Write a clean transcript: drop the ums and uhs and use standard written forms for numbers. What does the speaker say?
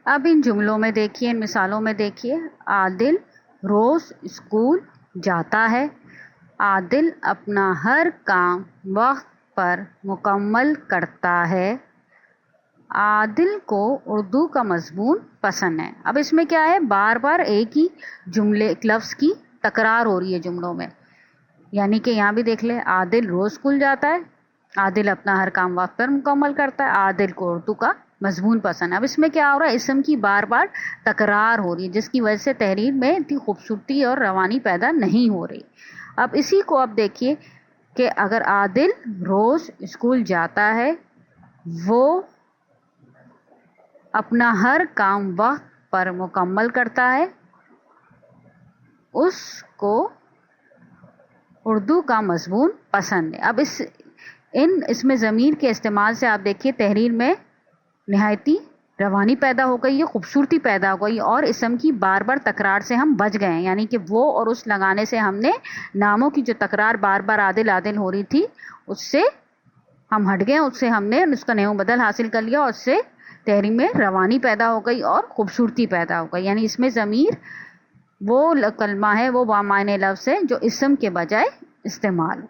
اب ان جملوں میں دیکھیے، ان مثالوں میں دیکھیے، عادل روز اسکول جاتا ہے، عادل اپنا ہر کام وقت پر مکمل کرتا ہے، عادل کو اردو کا مضمون پسند ہے۔ اب اس میں کیا ہے، بار بار ایک ہی جملے لفظ کی تکرار ہو رہی ہے جملوں میں، یعنی کہ یہاں بھی دیکھ لیں، عادل روز اسکول جاتا ہے، عادل اپنا ہر کام وقت پر مکمل کرتا ہے، عادل کو اردو کا مضمون پسند ہے۔ اب اس میں کیا ہو رہا ہے، اسم کی بار بار تکرار ہو رہی ہے، جس کی وجہ سے تحریر میں اتنی خوبصورتی اور روانی پیدا نہیں ہو رہی۔ اب اسی کو اب دیکھیے کہ اگر عادل روز اسکول جاتا ہے، وہ اپنا ہر کام وقت پر مکمل کرتا ہے، اس کو اردو کا مضمون پسند ہے۔ اب اس میں ضمیر کے استعمال سے آپ دیکھیے تحریر میں نہایتی روانی پیدا ہو گئی ہے، خوبصورتی پیدا ہو گئی، اور اسم کی بار بار تکرار سے ہم بچ گئے ہیں، یعنی کہ وہ اور اس لگانے سے ہم نے ناموں کی جو تکرار بار بار عادل عادل ہو رہی تھی اس سے ہم ہٹ گئے، اس سے ہم نے اس کا نعو بدل حاصل کر لیا، اور اس سے تحریر میں روانی پیدا ہو گئی اور خوبصورتی پیدا ہو گئی۔ یعنی اس میں ضمیر وہ کلمہ ہے، وہ بامعنی لفظ ہے جو اسم کے بجائے استعمال